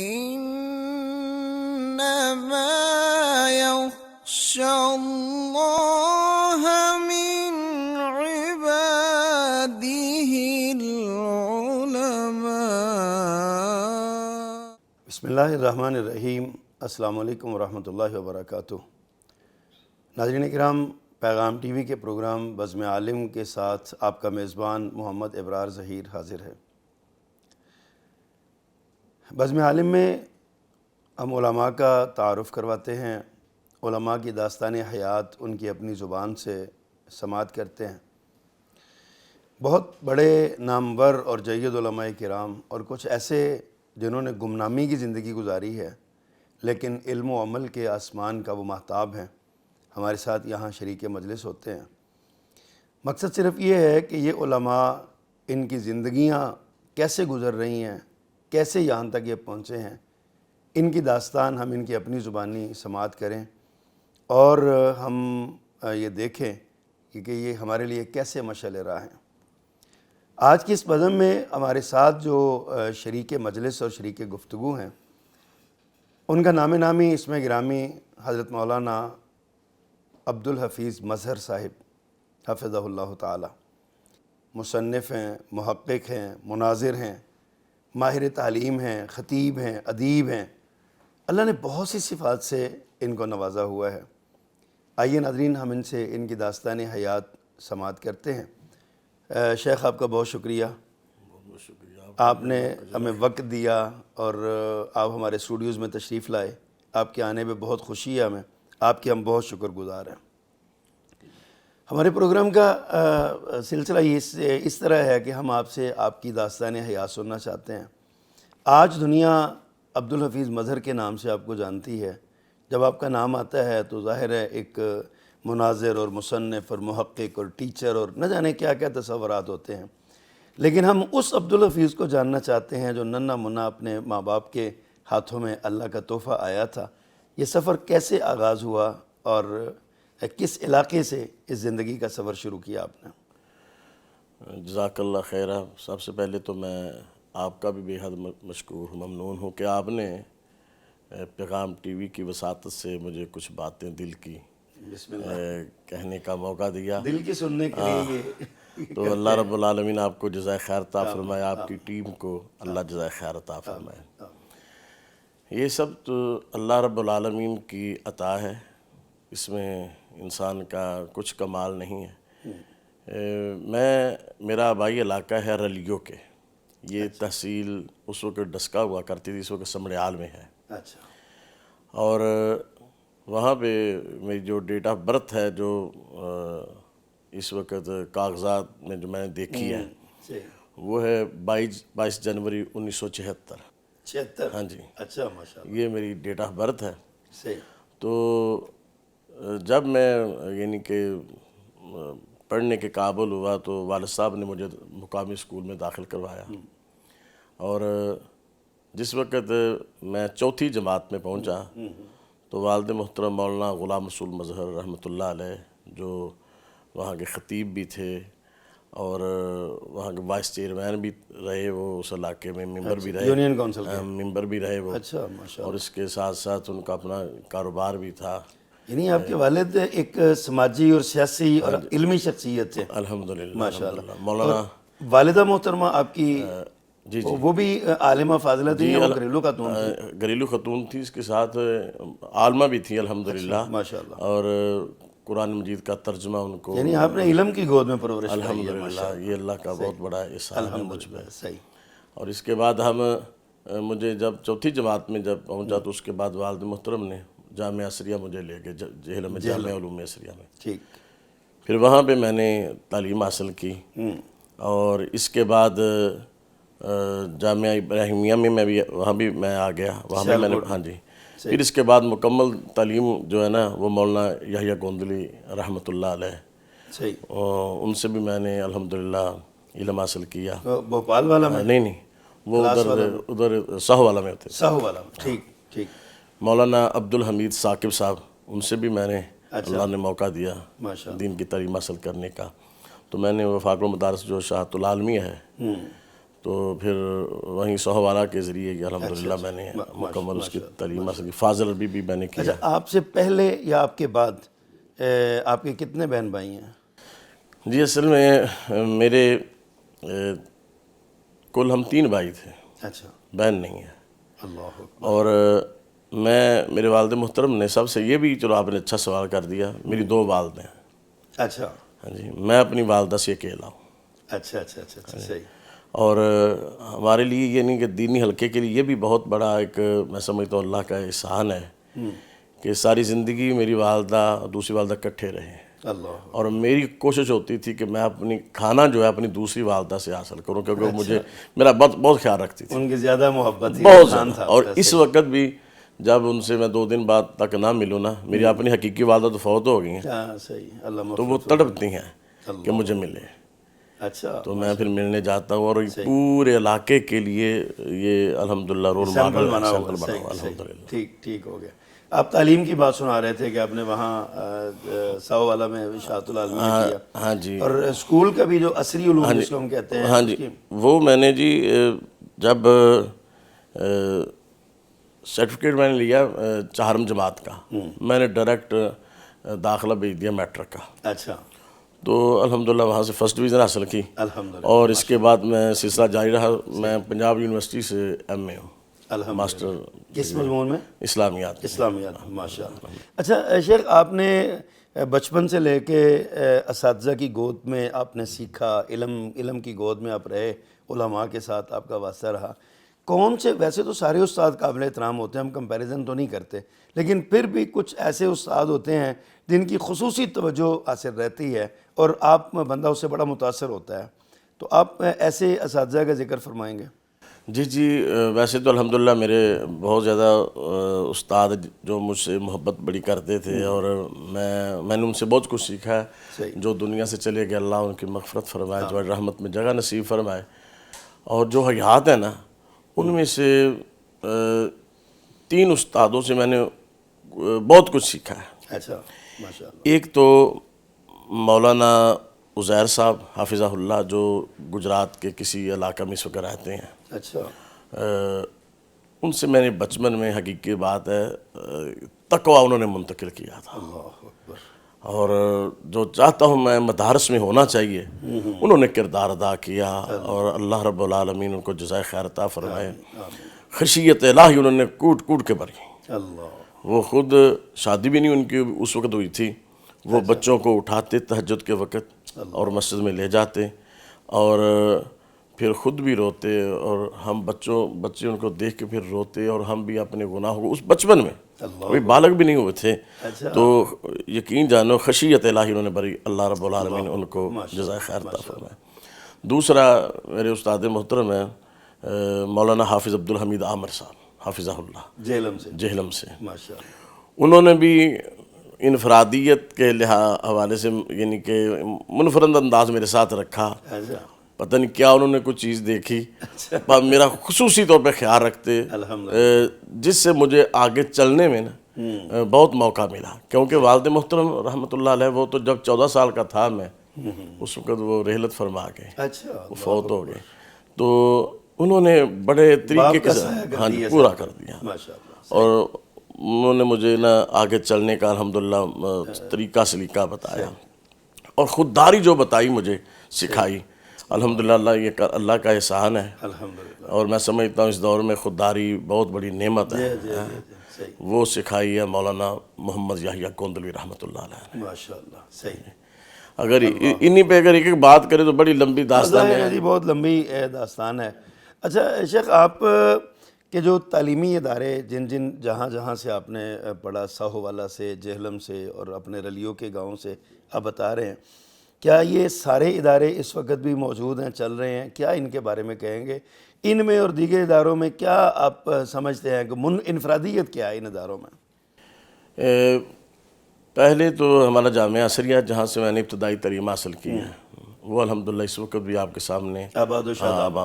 إنما يخشى الله من عباده العلماء۔ بسم اللہ الرحمن الرحیم۔ السلام علیکم ورحمۃ اللہ وبرکاتہ۔ ناظرین کرام، پیغام ٹی وی کے پروگرام بزم عالم کے ساتھ آپ کا میزبان محمد ابرار ظہیر حاضر ہے۔ بزم عالم میں ہم علماء کا تعارف کرواتے ہیں، علماء کی داستان حیات ان کی اپنی زبان سے سماعت کرتے ہیں۔ بہت بڑے نامور اور جید علماء کرام اور کچھ ایسے جنہوں نے گمنامی کی زندگی گزاری ہے لیکن علم و عمل کے آسمان کا وہ ماہتاب ہیں، ہمارے ساتھ یہاں شریک مجلس ہوتے ہیں۔ مقصد صرف یہ ہے کہ یہ علماء، ان کی زندگیاں کیسے گزر رہی ہیں، کیسے یہاں تک یہ پہنچے ہیں، ان کی داستان ہم ان کی اپنی زبانی سماعت کریں اور ہم یہ دیکھیں کہ یہ ہمارے لیے کیسے مشعل راہ ہیں۔ آج کی اس بزم میں ہمارے ساتھ جو شریک مجلس اور شریک گفتگو ہیں، ان کا نام نامی اسم گرامی حضرت مولانا عبدالحفیظ مظہر صاحب حفظہ اللہ تعالی، مصنف ہیں، محقق ہیں، مناظر ہیں، ماہر تعلیم ہیں، خطیب ہیں، ادیب ہیں۔ اللہ نے بہت سی صفات سے ان کو نوازا ہوا ہے۔ آئیے ناظرین، ہم ان سے ان کی داستان حیات سماعت کرتے ہیں۔ شیخ، آپ کا بہت شکریہ، بہت شکریہ آپ نے ہمیں وقت دیا اور آپ ہمارے اسٹوڈیوز میں تشریف لائے۔ آپ کے آنے پہ بہت خوشی ہے ہمیں، آپ کے ہم بہت شکر گزار ہیں۔ ہمارے پروگرام کا سلسلہ اس طرح ہے کہ ہم آپ سے آپ کی داستان حیات سننا چاہتے ہیں۔ آج دنیا عبدالحفیظ مظہر کے نام سے آپ کو جانتی ہے۔ جب آپ کا نام آتا ہے تو ظاہر ہے ایک مناظر اور مصنف اور محقق اور ٹیچر اور نہ جانے کیا کیا تصورات ہوتے ہیں، لیکن ہم اس عبدالحفیظ کو جاننا چاہتے ہیں جو ننھا منا اپنے ماں باپ کے ہاتھوں میں اللہ کا تحفہ آیا تھا۔ یہ سفر کیسے آغاز ہوا اور کس علاقے سے اس زندگی کا سفر شروع کیا آپ نے؟ جزاک اللہ خیرہ۔ سب سے پہلے تو میں آپ کا بھی بے حد مشکور ممنون ہوں کہ آپ نے پیغام ٹی وی کی وساطت سے مجھے کچھ باتیں دل کی بسم اللہ کہنے کا موقع دیا۔ دل کی سننے کے لیے یہ تو اللہ رب العالمین آپ کو جزائے خیر عطا فرمائے، آپ کی ٹیم کو اللہ جزائے خیر عطا فرمائے۔ یہ سب تو اللہ رب العالمین کی عطا ہے، اس میں انسان کا کچھ کمال نہیں ہے۔ میرا آبائی علاقہ ہے رلیو کے، یہ تحصیل اس وقت ڈسکا ہوا کرتی تھی، اس وقت سمڑیال میں ہے۔ اچھا۔ اور وہاں پہ میری جو ڈیٹ آف برتھ ہے، جو اس وقت کاغذات میں جو میں نے دیکھی ہے، وہ ہے 22 جنوری 1976۔ 76؟ ہاں جی، اچھا، ماشاءاللہ، یہ میری ڈیٹ آف برتھ ہے۔ صحیح۔ تو جب میں یعنی کہ پڑھنے کے قابل ہوا تو والد صاحب نے مجھے مقامی اسکول میں داخل کروایا، اور جس وقت میں چوتھی جماعت میں پہنچا تو والد محترم مولانا غلام رسول مظہر رحمۃ اللہ علیہ، جو وہاں کے خطیب بھی تھے اور وہاں کے وائس چیئرمین بھی رہے، وہ اس علاقے میں ممبر بھی رہے، یونین کونسل کے ممبر بھی رہے وہ، اچھا، ماشاءاللہ۔ اور اس کے ساتھ ساتھ ان کا اپنا کاروبار بھی تھا۔ یعنی آپ کے والد ایک سماجی اور سیاسی اور علمی شخصیت تھے، الحمدللہ، ماشاءاللہ۔ مولانا والدہ محترمہ آپ کی جی وہ بھی عالمہ فاضلہ تھی یا وہ گھریلو خاتون تھی؟ گھریلو خاتون تھی، اس کے ساتھ عالمہ بھی تھی الحمدللہ، ماشاءاللہ۔ اور قرآن مجید کا ترجمہ ان کو، یعنی آپ نے علم کی گود میں پرورش پائی ہے، الحمدللہ، یہ اللہ کا بہت بڑا احسان ہے مجھ پہ۔ صحیح۔ اور اس کے بعد مجھے جب چوتھی جماعت میں جب پہنچا تو اس کے بعد والد محترم نے جامعہ عصریہ مجھے لے گئے، جہلم میں، جامعہ علوم عصریہ میں۔ ٹھیک۔ پھر وہاں پہ میں نے تعلیم حاصل کی، اور اس کے بعد جامعہ ابراہیمیہ میں بھی، وہاں بھی میں آ گیا، وہاں بھی میں نے، ہاں جی۔ پھر اس کے بعد مکمل تعلیم جو ہے نا وہ مولانا یحییٰ گوندلی رحمۃ اللہ علیہ، صحیح، ان سے بھی میں نے الحمدللہ علم حاصل کیا۔ بھوپال والا میں؟ نہیں، وہ ادھر سہو والا میں ہوتے، سہو والا میں، ٹھیک ٹھیک۔ مولانا عبدالحمید ثاقب صاحب، ان سے بھی میں نے اللہ نے موقع دیا دین کی تعلیم حاصل کرنے کا۔ تو میں نے وفاق المدارس جو شاہۃ العالمیہ ہے، تو پھر وہیں سہوالا کے ذریعے کہ الحمدللہ میں نے مکمل اس کی تعلیم حاصل کی. فاضل عربی بھی میں نے کیا. اچھا، آپ سے پہلے یا آپ کے بعد آپ کے کتنے بہن بھائی ہیں؟ جی اصل میں میرے کل ہم 3 بھائی تھے. اچھا، بہن نہیں ہے. اللہ اکبر. اور میرے والد محترم نے سب سے یہ بھی، چلو آپ نے اچھا سوال کر دیا، میری 2 والدیں ہیں. اچھا ہاں جی، میں اپنی والدہ سے اکیلا ہوں. اچھا اچھا اچھا اچھا، صحیح. اور ہمارے لیے یہ نہیں کہ دینی حلقے کے لیے یہ بھی بہت بڑا ایک میں سمجھتا ہوں اللہ کا احسان ہے کہ ساری زندگی میری والدہ دوسری والدہ اکٹھے رہے. اللہ. اور میری کوشش ہوتی تھی کہ میں اپنی کھانا جو ہے اپنی دوسری والدہ سے حاصل کروں، کیونکہ وہ مجھے میرا بہت خیال رکھتی تھی. ان کی زیادہ محبت ہی بہت انسان زیادہ. تھا. اور اس وقت بھی جب ان سے میں 2 دن بعد تک نہ ملوں نا، میری اپنی حقیقی والدہ تو فوت ہو گئی ہیں، ہاں صحیح. اللہ تو وہ تڑپتی ہیں کہ مجھے ملے. اچھا، تو میں پھر ملنے جاتا ہوں، اور پورے علاقے کے لیے یہ الحمدللہ رول سیمپل ماڈل بنا ہوا. بنا ہوا صحیح. الحمدللہ. ٹھیک ہو گیا. آپ تعلیم کی بات سنا رہے تھے کہ آپ نے وہاں ساو والا میں اشاعت العالمین میں کیا. ہاں جی. اور اسکول کا بھی جو عصری علوم جس کو ہم کہتے ہیں. ہاں جی، وہ میں نے جی جب سرٹیفکیٹ میں نے لیا 4th جماعت کا، میں نے ڈائریکٹ داخلہ بھیج دیا میٹرک کا. اچھا. تو الحمدللہ وہاں سے فرسٹ ڈویژن حاصل کی. الحمدللہ. اور اس کے بعد میں سلسلہ جاری رہا. میں پنجاب یونیورسٹی سے ایم اے ہوں، ماسٹر کس مضمون میں؟ اسلامیات. ماشاء اللہ. اچھا شیخ، آپ نے بچپن سے لے کے اساتذہ کی گود میں آپ نے سیکھا، علم کی گود میں آپ رہے، علماء کے ساتھ آپ کا واسطہ رہا. کون سے، ویسے تو سارے استاد قابل احترام ہوتے ہیں، ہم کمپیریزن تو نہیں کرتے، لیکن پھر بھی کچھ ایسے استاد ہوتے ہیں جن کی خصوصی توجہ حاصل رہتی ہے اور آپ بندہ اس سے بڑا متاثر ہوتا ہے. تو آپ ایسے اساتذہ کا ذکر فرمائیں گے؟ جی ویسے تو الحمدللہ میرے بہت زیادہ استاد جو مجھ سے محبت بڑی کرتے تھے، اور میں نے ان سے بہت کچھ سیکھا ہے. جو دنیا سے چلے گئے اللہ ان کی مغفرت فرمائے، جو رحمت میں جگہ نصیب فرمائے. اور جو حیات ہیں نا، ان میں سے 3 استادوں سے میں نے بہت کچھ سیکھا ہے. اچھا، ماشاء اللہ. ایک تو مولانا عزیر صاحب حافظہ اللہ، جو گجرات کے کسی علاقہ میں اس وقت رہتے ہیں. اچھا. ان سے میں نے بچپن میں، حقیقی بات ہے، تقویٰ انہوں نے منتقل کیا تھا. اللہ اکبر. اور جو چاہتا ہوں میں مدارس میں ہونا چاہیے، انہوں نے کردار ادا کیا. اور اللہ رب العالمین ان کو جزائے خیر عطا فرمائے. خشیت الہی انہوں نے کوٹ کوٹ کے بھری. اللہ. وہ خود شادی بھی نہیں ان کی اس وقت ہوئی تھی، وہ بچوں کو اٹھاتے تہجد کے وقت اور مسجد میں لے جاتے، اور پھر خود بھی روتے، اور ہم بچے ان کو دیکھ کے پھر روتے، اور ہم بھی اپنے گناہوں کو اس بچپن میں، کوئی بالغ بھی نہیں ہوئے تھے. تو یقین جانو خشیت الہی انہوں نے بری. اللہ رب العالمین ان کو جزائے خیر عطا فرمائے. دوسرا میرے استاد محترم ہیں مولانا حافظ عبدالحمید عامر صاحب حافظہ اللہ، جہلم سے. ماشاء اللہ. انہوں نے بھی انفرادیت کے حوالے سے یعنی کہ منفرد انداز میرے ساتھ رکھا. پتہ نہیں کیا انہوں نے کچھ چیز دیکھی، میرا خصوصی طور پہ خیال رکھتے، جس سے مجھے آگے چلنے میں نا بہت موقع ملا. کیونکہ والد محترم رحمۃ اللہ علیہ، وہ تو جب 14 سال کا تھا میں، اس وقت وہ رحلت فرما گئے، وہ فوت ہو گئے. تو انہوں نے بڑے طریقے کے ساتھ پورا کر دیا. اور انہوں نے مجھے نا آگے چلنے کا الحمدللہ طریقہ سلیقہ بتایا، اور خودداری جو بتائی مجھے سکھائی. الحمدللہ یہ اللہ کا احسان ہے. اور میں سمجھتا ہوں اس دور میں خودداری بہت بڑی نعمت ہے. وہ سکھائی ہے مولانا محمد یحییٰ گوندلوی رحمۃ اللہ علیہ. ماشاءاللہ. صحیح. اگر انہی پہ اگر ایک بات کرے تو بڑی لمبی داستان ہے جی، بہت لمبی داستان ہے. اچھا شیخ، آپ کے جو تعلیمی ادارے جن جہاں سے آپ نے پڑھا، ساہو والا سے، جہلم سے، اور اپنے رلیوں کے گاؤں سے آپ بتا رہے ہیں، کیا یہ سارے ادارے اس وقت بھی موجود ہیں، چل رہے ہیں؟ کیا ان کے بارے میں کہیں گے؟ ان میں اور دیگر اداروں میں کیا آپ سمجھتے ہیں کہ انفرادیت کیا ہے ان اداروں میں؟ پہلے تو ہمارا جامعہ عصریہ جہاں سے میں نے ابتدائی تعلیم حاصل کی ہے، وہ الحمدللہ اس وقت بھی آپ کے سامنے آباد و شاداب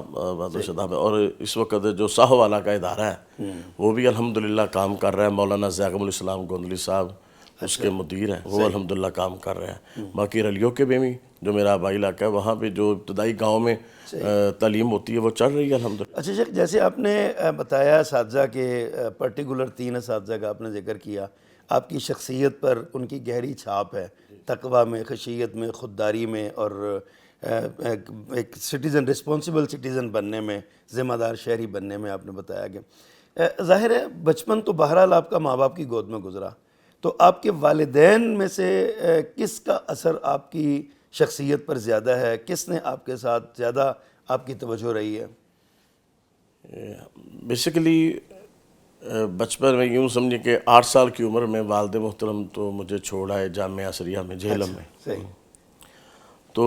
ہے. اور اس وقت جو ساہو والا کا ادارہ ہے وہ بھی الحمدللہ کام کر رہا ہے. مولانا ضیاء الاسلام گوندلی صاحب اس کے مدیر ہیں، وہ الحمدللہ کام کر رہے ہیں. باقی رلیوں کے بھی جو میرا آبائی علاقہ ہے وہاں پہ جو ابتدائی گاؤں میں تعلیم ہوتی ہے وہ چل رہی ہے الحمدللہ. اچھا شیخ، جیسے آپ نے بتایا اساتذہ کے پرٹیکولر 3 اساتذہ کا آپ نے ذکر کیا، آپ کی شخصیت پر ان کی گہری چھاپ ہے، تقویٰ میں، خشیت میں، خودداری میں، اور ایک سٹیزن، رسپانسبل سٹیزن بننے میں، ذمہ دار شہری بننے میں. آپ نے بتایا کہ ظاہر ہے بچپن تو بہرحال آپ کا ماں باپ کی گود میں گزرا، تو آپ کے والدین میں سے کس کا اثر آپ کی شخصیت پر زیادہ ہے؟ کس نے آپ کے ساتھ زیادہ آپ کی توجہ رہی ہے؟ بیسیکلی بچپن میں یوں سمجھے کہ 8 سال کی عمر میں والد محترم تو مجھے چھوڑا ہے جامعہ عصریہ میں جہلم میں. صحیح. تو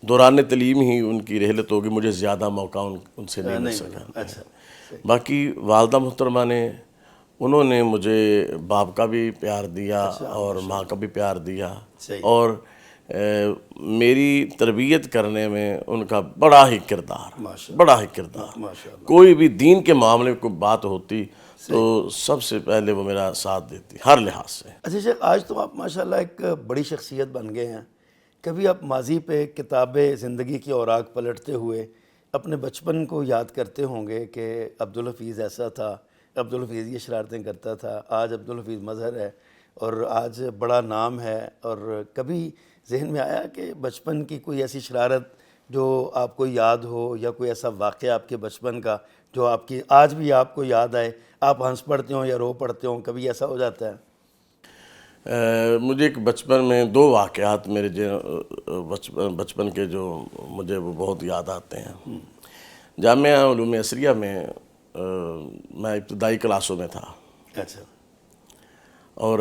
دوران تعلیم ہی ان کی رحلت ہوگی، مجھے زیادہ موقع ان سے نہیں مل سکا. اچھا. باقی والدہ محترمہ نے، انہوں نے مجھے باپ کا بھی پیار دیا اور ماں کا بھی پیار دیا، اور میری تربیت کرنے میں ان کا بڑا ہی کردار. کوئی بھی دین کے معاملے کو بات ہوتی تو سب سے پہلے وہ میرا ساتھ دیتی ہر لحاظ سے. اچھا شیخ، آج تو آپ ماشاءاللہ ایک بڑی شخصیت بن گئے ہیں. کبھی آپ ماضی پہ کتابیں زندگی کی اوراق پلٹتے ہوئے اپنے بچپن کو یاد کرتے ہوں گے کہ عبدالحفیظ ایسا تھا، عبدالحفیظ یہ شرارتیں کرتا تھا، آج عبدالحفیظ مظہر ہے اور آج بڑا نام ہے؟ اور کبھی ذہن میں آیا کہ بچپن کی کوئی ایسی شرارت جو آپ کو یاد ہو، یا کوئی ایسا واقعہ آپ کے بچپن کا جو آپ کی آج بھی آپ کو یاد آئے، آپ ہنس پڑتے ہوں یا رو پڑتے ہوں؟ کبھی ایسا ہو جاتا ہے؟ مجھے ایک بچپن میں 2 واقعات میرے بچپن کے جو مجھے وہ بہت یاد آتے ہیں. جامعہ علوم عصریہ میں میں ابتدائی کلاسوں میں تھا. اچھا. اور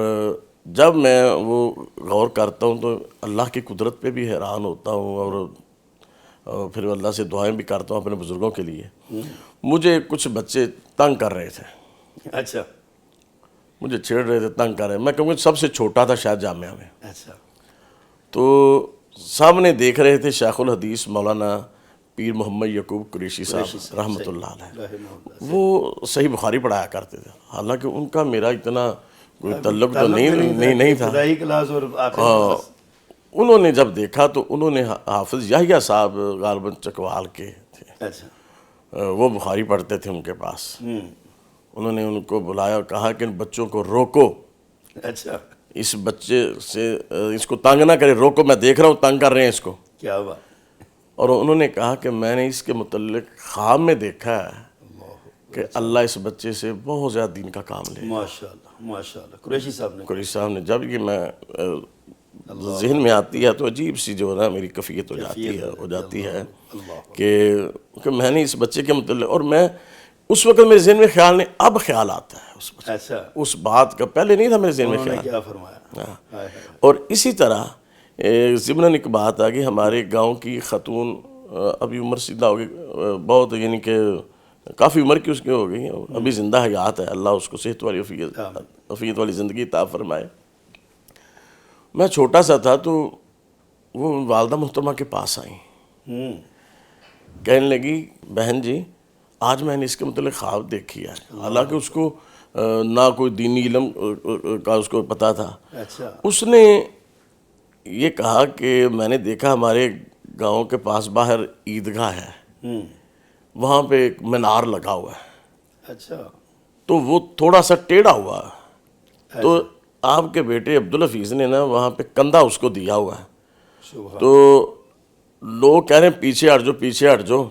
جب میں وہ غور کرتا ہوں تو اللہ کی قدرت پہ بھی حیران ہوتا ہوں، اور پھر اللہ سے دعائیں بھی کرتا ہوں اپنے بزرگوں کے لیے. مجھے کچھ بچے تنگ کر رہے تھے. اچھا. مجھے چھیڑ رہے تھے، تنگ کر رہے. میں کہوں گا سب سے چھوٹا تھا شاید جامعہ میں. اچھا. تو سامنے دیکھ رہے تھے شیخ الحدیث مولانا پیر محمد یعقوب قریشی صاحب رحمۃ اللہ علیہ. وہ صحیح بخاری پڑھایا کرتے تھے، حالانکہ ان کا میرا اتنا کوئی تعلق تو نہیں تھا. انہوں نے جب دیکھا تو انہوں نے حافظ یحییٰ صاحب غالباً چکوال کے تھے، وہ بخاری پڑھتے تھے ان کے پاس. انہوں نے ان کو بلایا اور کہا کہ ان بچوں کو روکو. اچھا. اس بچے سے اس کو تنگ نہ کرے، روکو، میں دیکھ رہا ہوں تنگ کر رہے ہیں اس کو. کیا بات. اور انہوں نے کہا کہ میں نے اس کے متعلق خواب میں دیکھا ہے کہ اللہ اس بچے سے بہت زیادہ دین کا کام لے. ماشاءاللہ ماشاءاللہ. قریشی صاحب نے جب یہ میں ذہن میں آتی ہے تو عجیب سی جو نا میری کیفیت ہو جاتی ہے کہ میں نے اس بچے کے متعلق، اور میں اس وقت میرے ذہن میں خیال نہیں، اب خیال آتا ہے اس بات کا، پہلے نہیں تھا میرے ذہن میں خیال. کیا فرمایا. اور اسی طرح ضمناً ایک بات آ گئی، ہمارے گاؤں کی خاتون ابھی عمر سیدھا ہو گئی بہت، یعنی کہ کافی عمر کی اس کی ہو گئی، ابھی زندہ حیات ہے، اللہ اس کو صحت والی عافیت والی زندگی عطا فرمائے. میں چھوٹا سا تھا تو وہ والدہ محترمہ کے پاس آئیں، کہنے لگی بہن جی آج میں نے اس کے متعلق خواب دیکھی ہے. حالانکہ اس کو نہ کوئی دینی علم کا اس کو پتہ تھا. اس نے یہ کہا کہ میں نے دیکھا ہمارے گاؤں کے پاس باہر عیدگاہ ہے، وہاں پہ ایک مینار لگا ہوا ہے. اچھا. تو وہ تھوڑا سا ٹیڑھا ہوا ہے، تو آپ کے بیٹے عبدالحفیظ نے نا وہاں پہ کندھا اس کو دیا ہوا ہے. تو لوگ کہہ رہے ہیں پیچھے ہٹ جاؤ پیچھے ہٹ جاؤ.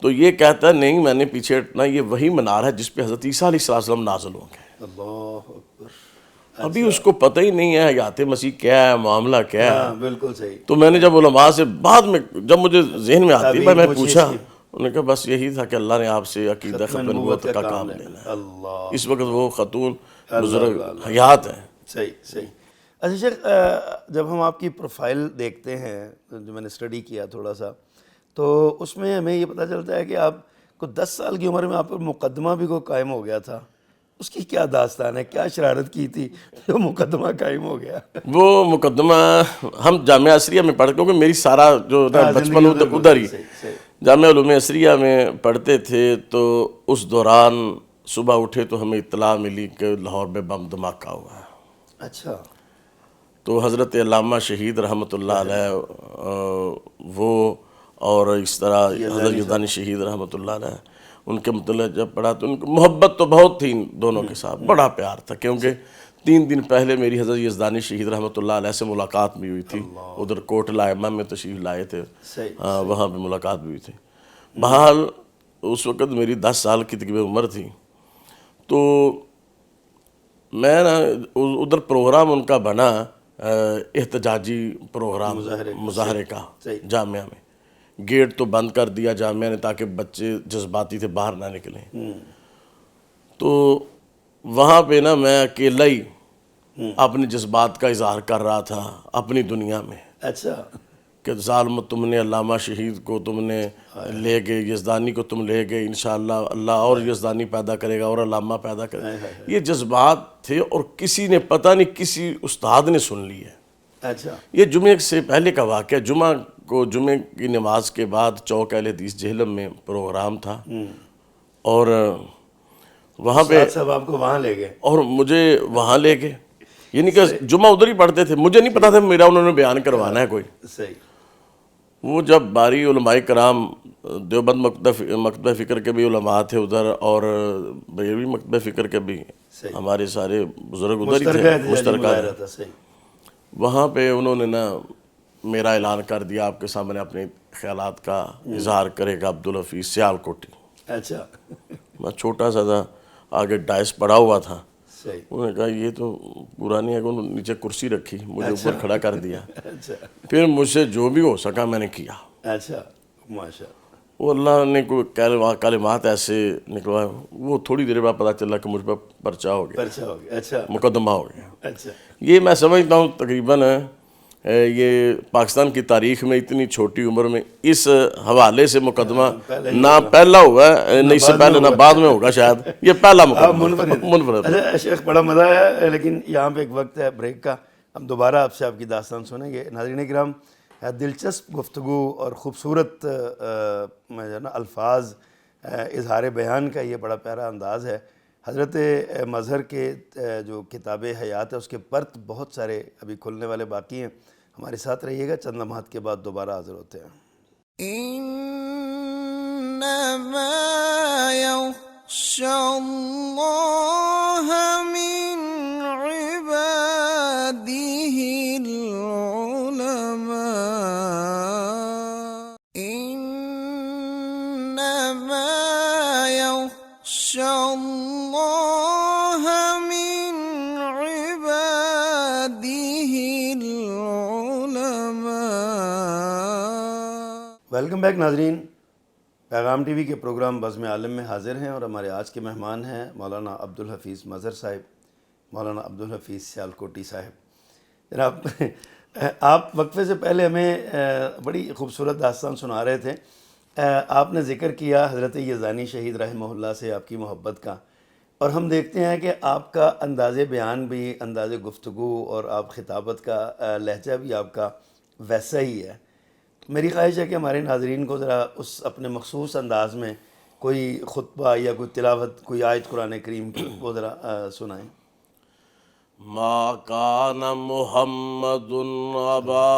تو یہ کہتا ہے نہیں میں نے پیچھے ہٹنا، یہ وہی منار ہے جس پہ حضرت عیسیٰ علیہ السلام نازل ہوں گے. اللہ اکبر. ابھی اس کو پتہ ہی نہیں ہے حیات مسیح کیا ہے، معاملہ کیا ہے. بالکل صحیح. تو میں نے جب علماء سے بعد میں جب مجھے ذہن میں آتی میں پوچھا، انہوں نے کہا بس یہی تھا کہ اللہ نے آپ سے عقیدہ ختم نبوت کا کام لینا ہے. اس وقت وہ خاتون بزرگ حیات ہیں. صحیح. اچھا شیخ، جب ہم آپ کی پروفائل دیکھتے ہیں، جو میں نے اسٹڈی کیا تھوڑا سا، تو اس میں ہمیں یہ پتہ چلتا ہے کہ آپ کو 10 سال کی عمر میں آپ پر مقدمہ بھی کو قائم ہو گیا تھا. اس کی کیا داستان ہے؟ کیا شرارت کی تھی جو مقدمہ قائم ہو گیا؟ وہ مقدمہ ہم جامعہ عصریہ میں پڑھتے، کیونکہ میری سارا جو بچپن ادھر ہی جامعہ علوم عصریہ میں پڑھتے تھے. تو اس دوران صبح اٹھے تو ہمیں اطلاع ملی کہ لاہور میں بم دھماکہ ہوا ہے. اچھا. تو حضرت علامہ شہید رحمۃ اللہ علیہ وہ اور اس طرح حضرت یزدانی شہید رحمۃ اللہ علیہ ان کے متعلق جب پڑھا تو ان کو محبت تو بہت تھی ان دونوں کے ساتھ، بڑا پیار تھا، کیونکہ 3 دن پہلے میری حضرت یزدانی شہید رحمۃ اللہ علیہ سے ملاقات بھی ہوئی تھی، ادھر کوٹ لائمہ میں تشریف لائے تھے، وہاں پہ ملاقات بھی ہوئی تھی. بہرحال اس وقت میری 10 سال کی تقریباً عمر تھی. تو میں نا ادھر پروگرام ان کا بنا احتجاجی پروگرام مظاہرے کا جامعہ میں. گیٹ تو بند کر دیا جامعہ نے تاکہ بچے جذباتی تھے باہر نہ نکلیں. تو وہاں پہ نا میں اکیلا ہی اپنے جذبات کا اظہار کر رہا تھا اپنی دنیا میں. اچھا. کہ ظالم تم نے علامہ شہید کو تم نے لے گئے، یزدانی کو تم لے گئے، انشاءاللہ اللہ اور یزدانی پیدا کرے گا اور علامہ پیدا کرے گا. یہ جذبات تھے اور کسی نے پتہ نہیں کسی استاد نے سن لی ہے. اچھا. یہ جمعے سے پہلے کا واقعہ، جمعے کی نماز کے بعد چوک اہل حدیث جہلم میں پروگرام تھا اور وہاں پہ صاحب آپ کو وہاں لے گئے اور مجھے وہاں لے گئے. یعنی کہ جمعہ ادھر ہی پڑھتے تھے، مجھے نہیں پتا تھا میرا انہوں نے بیان کروانا ہے کوئی. صحیح. وہ جب باری علماء کرام دیوبند مکتبہ فکر کے بھی علماء تھے ادھر اور بیروی مکتبہ فکر کے بھی ہمارے سارے بزرگ ادھر ہی تھے، مشترکہ. وہاں پہ انہوں نے نا میرا اعلان کر دیا آپ کے سامنے اپنے خیالات کا اظہار کرے گا عبدالحفیظ سیال کوٹی. اچھا. میں چھوٹا سا تھا، آگے ڈائس پڑا ہوا تھا. صحیح. انہوں نے کہا یہ تو پورا نہیں ہے. انہوں نے نیچے کرسی رکھی، مجھے اوپر کھڑا کر دیا. اچھا. پھر مجھ سے جو بھی ہو سکا میں نے کیا. اچھا. ماشاء اللہ. وہ اللہ نے کوئی کلمات ایسے نکلوائے، وہ تھوڑی دیر بعد پتہ چلا کہ مجھ پر پرچہ ہو گیا، اچھا. مقدمہ ہو گیا. اچھا. یہ میں سمجھتا ہوں تقریباً یہ پاکستان کی تاریخ میں اتنی چھوٹی عمر میں اس حوالے سے مقدمہ نہ پہلا ہوا ہے، نہیں سے پہلے نہ بعد میں ہوگا شاید، یہ پہلا مقدمہ منفرد. اچھا شیخ، بڑا مزہ آیا، لیکن یہاں پہ ایک وقت ہے بریک کا. ہم دوبارہ آپ سے آپ کی داستان سنیں گے. ناظرین کرام، دلچسپ گفتگو اور خوبصورت الفاظ، اظہار بیان کا یہ بڑا پیارا انداز ہے. حضرت مظہر کے جو کتاب حیات ہے اس کے پرت بہت سارے ابھی کھلنے والے باقی ہیں. ہمارے ساتھ رہیے گا، چند لمحات کے بعد دوبارہ حاضر ہوتے ہیں. انما یخشی اللہ من عبادہ العلماء. انما یخشی اللہ من عبادہ العلماء. ویلکم بیک ناظرین. پیغام ٹی وی کے پروگرام بزم عالم میں حاضر ہیں اور ہمارے آج کے مہمان ہیں مولانا عبدالحفیظ مظہر صاحب، مولانا عبدالحفیظ سیال کوٹی صاحب. جناب، آپ وقفے سے پہلے ہمیں بڑی خوبصورت داستان سنا رہے تھے. آپ نے ذکر کیا حضرت یزدانی شہید رحمہ اللہ سے آپ کی محبت کا، اور ہم دیکھتے ہیں کہ آپ کا انداز بیان بھی، انداز گفتگو اور آپ خطابت کا لہجہ بھی آپ کا ویسا ہی ہے. میری خواہش ہے کہ ہمارے ناظرین کو ذرا اس اپنے مخصوص انداز میں کوئی خطبہ یا کوئی تلاوت، کوئی آیت قرآن کریم کی وہ ذرا سنائیں. ما کان محمد ابا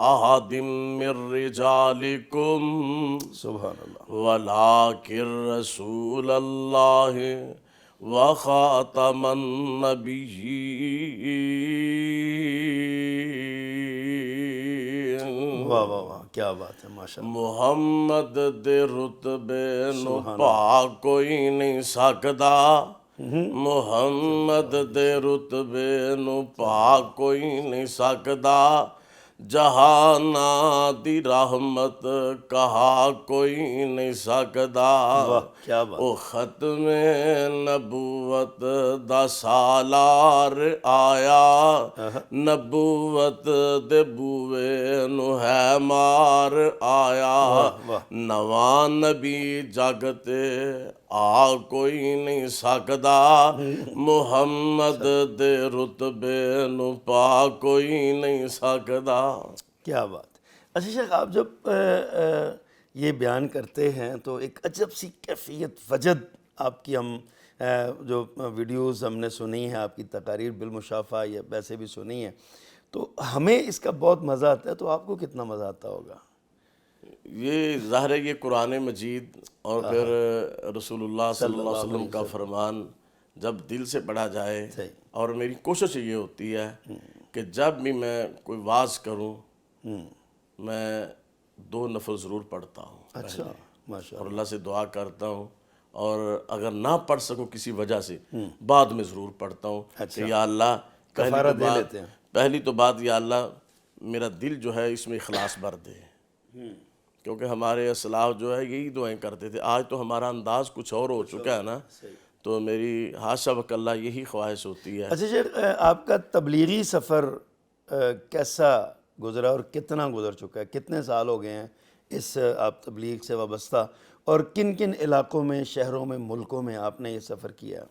احد من رجالکم سبحان اللہ. ولکن رسول اللہ وخاتم النبیین. واہ واہ واہ، کیا بات ہے، ماشاء اللہ. محمد دے رتبے نو پا کوئی نہیں سکدا، محمد دے رتبے نو پا کوئی نہیں سکدا، جہانا دی رحمت کہا کوئی نہیں سکدا. کیا بات. او ختم نبوت دا سالار آیا، نبوت دے بوئے نو ہے مار آیا، نواں نبی جگتے آ کوئی نہیں سکدا، محمد دے رتبے نو پا کوئی نہیں سکدا. کیا بات. اچھا شیخ، آپ جب یہ بیان کرتے ہیں تو ایک عجب سی کیفیت وجد آپ کی ہم جو ویڈیوز ہم نے سنی ہیں آپ کی تقاریر بالمشافہ یا ویسے بھی سنی ہیں، تو ہمیں اس کا بہت مزہ آتا ہے، تو آپ کو کتنا مزہ آتا ہوگا؟ یہ ظاہر ہے یہ قرآن مجید اور پھر رسول اللہ صلی اللہ علیہ وسلم کا فرمان جب دل سے پڑھا جائے، اور میری کوشش یہ ہوتی ہے کہ جب بھی میں کوئی واعظ کروں میں 2 نفل ضرور پڑھتا ہوں اچھا، ماشاء اور اللہ سے دعا کرتا ہوں، اور اگر نہ پڑھ سکوں کسی وجہ سے بعد میں ضرور پڑھتا ہوں کہ یا اللہ کفارہ دے لیتے ہیں۔ پہلی تو بات یا اللہ میرا دل جو ہے اس میں اخلاص بھر دے، کیونکہ ہمارے اسلاف جو ہے یہی دعائیں کرتے تھے۔ آج تو ہمارا انداز کچھ اور ہو چکا ہے نا، تو میری حاشا وکلہ یہی خواہش ہوتی ہے۔ اچھا شیخ، آپ کا تبلیغی سفر کیسا گزرا اور کتنا گزر چکا ہے؟ کتنے سال ہو گئے ہیں اس آپ تبلیغ سے وابستہ، اور کن کن علاقوں میں، شہروں میں، ملکوں میں آپ نے یہ سفر کیا؟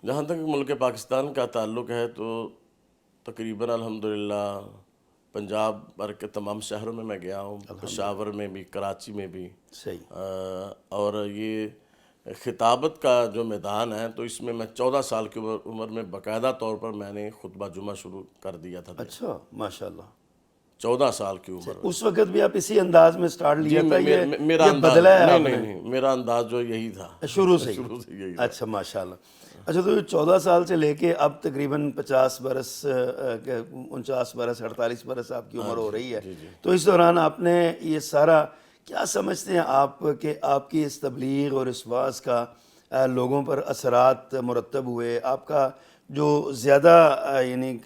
جہاں تک ملک پاکستان کا تعلق ہے تو تقریباً الحمدللہ پنجاب بھر کے تمام شہروں میں میں گیا ہوں، پشاور میں بھی، کراچی میں بھی۔ صحیح۔ اور یہ خطابت کا جو میدان ہے تو اس میں 14 سال کی عمر میں باقاعدہ طور پر میں نے خطبہ جمعہ شروع کر دیا تھا۔ اچھا، ماشاءاللہ۔ 14 سال کی عمر میں اس وقت بھی آپ اسی انداز میں سٹارٹ لیا تھا؟ میرا یہ انداز بدلا ہے آپ نے؟ نہیں، میرا انداز جو یہی تھا شروع سے شروع سے یہی۔ اچھا، ماشاءاللہ۔ اچھا، تو 14 سال سے لے کے اب تقریباً 50 برس، 49 برس، 48 برس آپ کی عمر ہو رہی ہے، تو اس دوران آپ نے یہ سارا کیا سمجھتے ہیں آپ کہ آپ کی اس تبلیغ اور اس واعظ کا لوگوں پر اثرات مرتب ہوئے؟ آپ کا جو زیادہ یعنی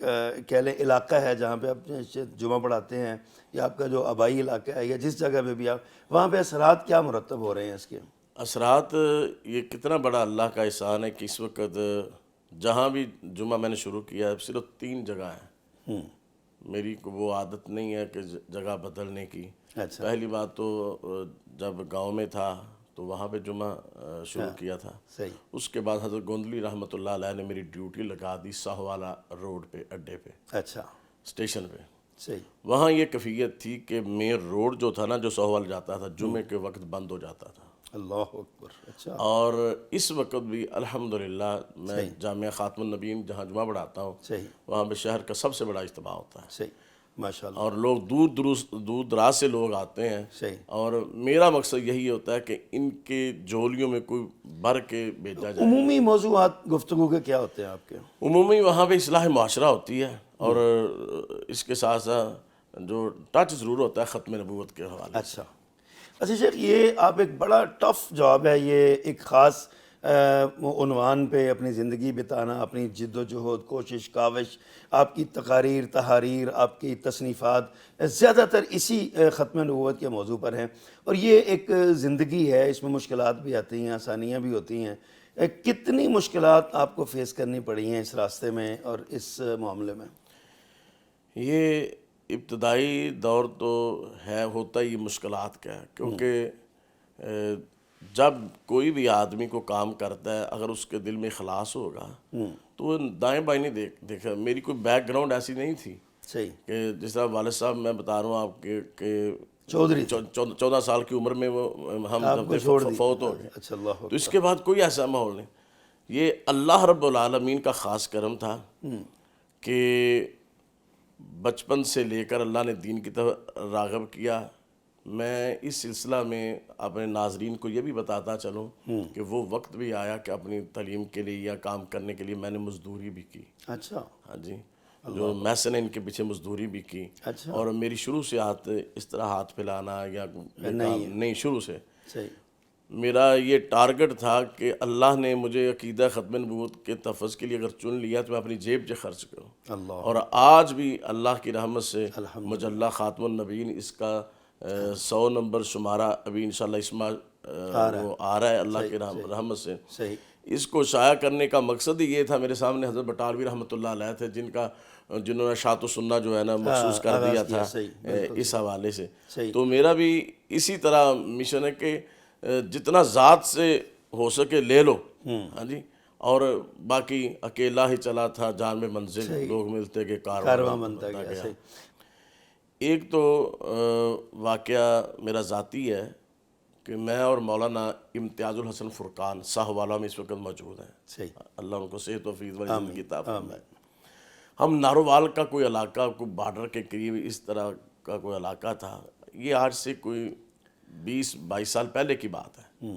کہہ لیں علاقہ ہے جہاں پہ آپ جمعہ پڑھاتے ہیں، یا آپ کا جو آبائی علاقہ ہے، یا جس جگہ پہ بھی آپ، وہاں پہ اثرات کیا مرتب ہو رہے ہیں اس کے؟ اثرات یہ کتنا بڑا اللہ کا احسان ہے کہ اس وقت جہاں بھی جمعہ میں نے شروع کیا ہے صرف 3 جگہ ہیں۔ میری کو وہ عادت نہیں ہے کہ جگہ بدلنے کی۔ اچھا، پہلی بات تو جب گاؤں میں تھا تو وہاں پہ جمعہ شروع کیا تھا۔ صحیح۔ اس کے بعد حضرت گوندلی رحمۃ اللہ علیہ نے میری ڈیوٹی لگا دی ساہوالا روڈ پہ، اڈے پہ، اچھا، اسٹیشن پہ۔ صحیح۔ وہاں یہ کیفیت تھی کہ مین روڈ جو تھا نا، جو ساہوال جاتا تھا، جمعے کے وقت بند ہو جاتا تھا۔ اللہ اکبر۔ اچھا، اور اس وقت بھی الحمدللہ میں جامعہ خاتم النبیین جہاں جمعہ پڑھاتا ہوں، صحیح، وہاں پہ شہر کا سب سے بڑا اجتماع ہوتا ہے، صحیح، ماشاءاللہ، اور لوگ دور دراز سے لوگ آتے ہیں۔ صحیح۔ اور میرا مقصد یہی ہوتا ہے کہ ان کے جھولیوں میں کوئی بھر کے بھیجا جائے۔ عمومی موضوعات گفتگو کے کیا ہوتے ہیں آپ کے؟ عمومی وہاں پہ اصلاح معاشرہ ہوتی ہے، اور اس کے ساتھ ساتھ جو ٹچ ضرور ہوتا ہے ختم نبوت کے حوالے۔ اچھا، اچھا شیخ، یہ آپ ایک بڑا ٹف جاب ہے، یہ ایک خاص عنوان پہ اپنی زندگی بتانا، اپنی جد و جہد، کوشش، کاوش، آپ کی تقاریر، تحاریر، آپ کی تصنیفات زیادہ تر اسی ختم نبوت کے موضوع پر ہیں، اور یہ ایک زندگی ہے، اس میں مشکلات بھی آتی ہیں، آسانیاں بھی ہوتی ہیں۔ کتنی مشکلات آپ کو فیس کرنی پڑی ہیں اس راستے میں اور اس معاملے میں؟ یہ ابتدائی دور تو ہوتا ہی مشکلات کا ہے، کیونکہ جب کوئی بھی آدمی کو کام کرتا ہے اگر اس کے دل میں اخلاص ہوگا تو وہ دائیں بائیں نہیں دیکھا۔ میری کوئی بیک گراؤنڈ ایسی نہیں تھی صحیح، کہ جس طرح والد صاحب میں بتا رہا ہوں آپ کے کہ چودھری 14 سال کی عمر میں وہ ہم جب فوت ہو گئے، اچھا، اللہ تو اس کے بعد کوئی ایسا ماحول نہیں۔ یہ اللہ رب العالمین کا خاص کرم تھا کہ بچپن سے لے کر اللہ نے دین کی طرف راغب کیا۔ میں اس سلسلہ میں اپنے ناظرین کو یہ بھی بتاتا چلوں کہ وہ وقت بھی آیا کہ اپنی تعلیم کے لیے یا کام کرنے کے لیے میں نے مزدوری بھی کی۔ اچھا، ہاں جی، جو میسن ان کے پیچھے مزدوری بھی کی، اچھا، اور میری شروع سے اس طرح ہاتھ پھیلانا یا نہیں، شروع سے صحیح، میرا یہ ٹارگٹ تھا کہ اللہ نے مجھے عقیدہ ختم نبوت کے تحفظ کے لیے اگر چن لیا تو میں اپنی جیب سے خرچ کروں۔ اللہ، اور آج بھی اللہ کی رحمت سے مجلہ خاتم النبیین اس کا 100 نمبر شمارہ ابھی انشاءاللہ اسما وہ آ رہا ہے اللہ کی رحمت سے۔ صحیح، اس کو شائع کرنے کا مقصد ہی یہ تھا۔ میرے سامنے حضرت بٹالوی رحمۃ اللہ علیہ تھے جنہوں نے شاط و سنہ جو ہے نا مخصوص کر دیا تھا اس حوالے سے۔ تو میرا بھی اسی طرح مشن ہے کہ جتنا ذات سے ہو سکے لے لو، ہاں جی، اور باقی اکیلا ہی چلا تھا جان میں منزل، لوگ ملتے کہ کارواں بنتا گیا۔ ایک تو واقعہ میرا ذاتی ہے کہ میں اور مولانا امتیاز الحسن فرقان ساہوالا میں اس وقت موجود ہیں، صحیح، اللہ ان کو صحت و فیض والی زندگی عطا فرمائے۔ ہم نارووال کا کوئی علاقہ، کوئی بارڈر کے قریب اس طرح کا کوئی علاقہ تھا، یہ آج سے کوئی 20-22 سال پہلے کی بات ہے۔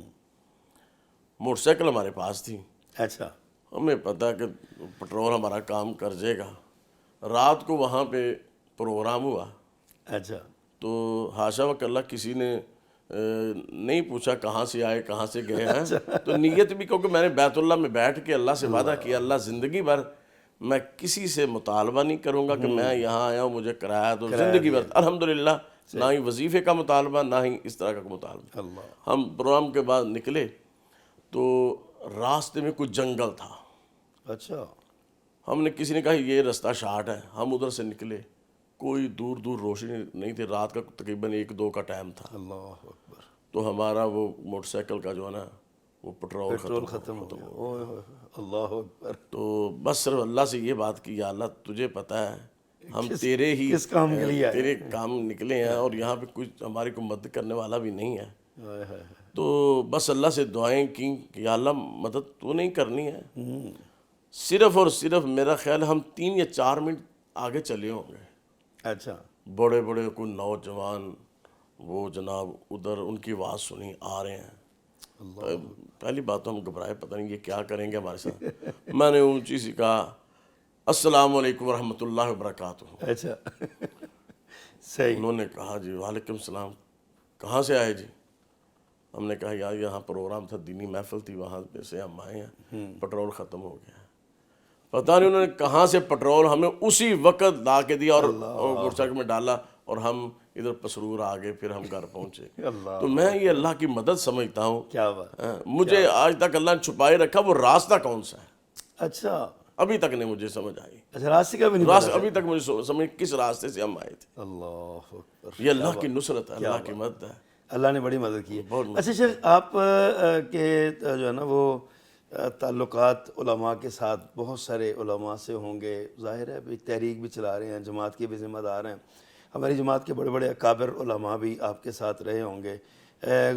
موٹر سائیکل ہمارے پاس تھی، اچھا، ہمیں پتہ کہ پٹرول ہمارا کام کر جائے گا۔ رات کو وہاں پہ پروگرام ہوا، اچھا، تو حاشا وکلہ کسی نے نہیں پوچھا کہاں سے آئے کہاں سے گئے ہیں، تو نیت بھی، کیونکہ میں نے بیت اللہ میں بیٹھ کے اللہ سے وعدہ کیا، اللہ زندگی بھر میں کسی سے مطالبہ نہیں کروں گا کہ میں یہاں آیا ہوں مجھے کرایہ دو، زندگی بھر الحمدللہ نہ ہی وظیفے کا مطالبہ نہ ہی اس طرح کا مطالبہ۔ اللہ، ہم پروگرام کے بعد نکلے تو راستے میں کوئی جنگل تھا، اچھا، ہم نے کسی نے کہا یہ رستہ شارٹ ہے، ہم ادھر سے نکلے، کوئی دور دور روشنی نہیں تھی، رات کا تقریباً 1-2 کا ٹائم تھا، اللہ اکبر، تو ہمارا وہ موٹر سائیکل کا جو ہے نا وہ پٹرول ختم ہو گیا، اوہ اوہ، اللہ اکبر، تو بس صرف اللہ سے یہ بات کی، یا اللہ تجھے پتہ ہے ہم تیرے ہی کس کام کے لیے آئے؟ تیرے کام نکلے ہیں، اور یہاں پہ کچھ ہماری کوئی مدد کرنے والا بھی نہیں ہے، ہائے ہائے، تو بس اللہ سے دعائیں کی کہ یا اللہ مدد تو نہیں کرنی ہے۔ صرف اور صرف میرا خیال ہے ہم 3 یا 4 منٹ آگے چلے ہوں گے، اچھا، بڑے بڑے کوئی نوجوان وہ جناب ادھر ان کی آواز سنی آ رہے ہیں۔ پہلی بات تو ہم گھبرائے، پتہ نہیں یہ کیا کریں گے ہمارے ساتھ۔ میں نے اونچی سی کہا السلام علیکم ورحمۃ اللہ وبرکاتہ۔ اچھا، صحیح، انہوں نے کہا جی وعلیکم السلام، کہاں سے آئے جی؟ ہم نے کہا یار یہاں پروگرام تھا، دینی محفل تھی، وہاں پہ سے ہم آئے ہیں، پٹرول ختم ہو گیا۔ پتہ نہیں انہوں نے کہاں سے پٹرول ہمیں اسی وقت لا کے دیا اور موٹر سائیکل میں ڈالا، اور ہم ادھر پسرور آ گئے، پھر ہم گھر پہنچے۔ اللہ، تو میں یہ اللہ کی مدد سمجھتا ہوں، کیا بات، مجھے آج تک اللہ نے چھپائے رکھا وہ راستہ کون سا ہے، اچھا، ابھی تک نہیں مجھے سمجھ آئی، اچھا، راستے کا بھی نہیں راستہ ابھی تک مجھے سمجھ کس راستے سے ہم آئے تھے۔ اللہ اکبر، یہ اللہ کی نصرت ہے، اللہ کی مدد ہے، اللہ نے بڑی مدد کی ہے۔ بہت اچھا شیخ، آپ کے جو ہے نا وہ تعلقات علماء کے ساتھ بہت سارے علماء سے ہوں گے، ظاہر ہے بھی تحریک بھی چلا رہے ہیں، جماعت کے بھی ذمہ دار ہیں، ہماری جماعت کے بڑے بڑے اکابر علماء بھی آپ کے ساتھ رہے ہوں گے،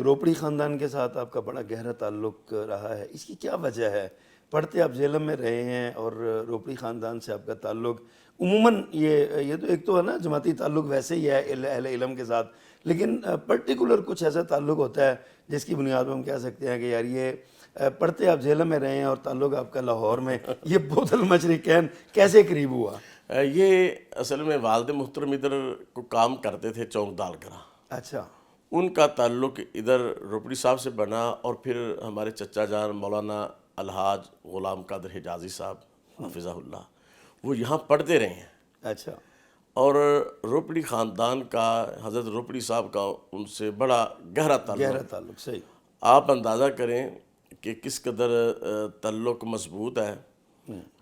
روپڑی خاندان کے ساتھ آپ کا بڑا گہرا تعلق رہا ہے، اس کی کیا وجہ ہے؟ پڑھتے آپ جہلم میں رہے ہیں اور روپڑی خاندان سے آپ کا تعلق عموماً یہ تو ایک تو ہے نا جماعتی تعلق ویسے ہی ہے اہل علم کے ساتھ، لیکن پرٹیکولر کچھ ایسا تعلق ہوتا ہے جس کی بنیاد پر ہم کہہ سکتے ہیں کہ یار یہ پڑھتے آپ جہلم میں رہے ہیں اور تعلق آپ کا لاہور میں، یہ بوتل مشرقین کیسے قریب ہوا؟ یہ اصل میں والد محترم ادھر کو کام کرتے تھے چوک دال گراں، اچھا، ان کا تعلق ادھر روپڑی صاحب سے بنا، اور پھر ہمارے چچا جان مولانا الحاج غلام قادر حجازی صاحب حفظہ اللہ وہ یہاں پڑھتے رہے ہیں، اچھا، اور روپڑی خاندان کا حضرت روپڑی صاحب کا ان سے بڑا گہرا تعلق، صحیح، آپ اندازہ کریں کہ کس قدر تعلق مضبوط ہے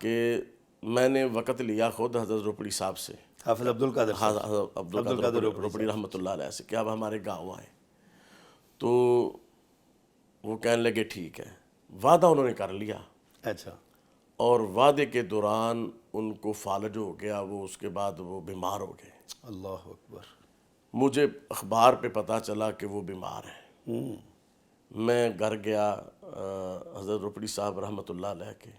کہ میں نے وقت لیا خود حضرت روپڑی صاحب سے، حافظ عبدالقادر صاحب، حضرت عبدالقادر روپڑی رحمۃ اللہ علیہ سے، کہ آپ ہمارے گاؤں آئیں، تو وہ کہنے لگے ٹھیک ہے، وعدہ انہوں نے کر لیا، اچھا، اور وعدے کے دوران ان کو فالج ہو گیا، وہ اس کے بعد وہ بیمار ہو گئے، اللہ اکبر، مجھے اخبار پہ پتہ چلا کہ وہ بیمار ہیں، میں گھر گیا حضرت روپڑی صاحب رحمۃ اللہ علیہ کے،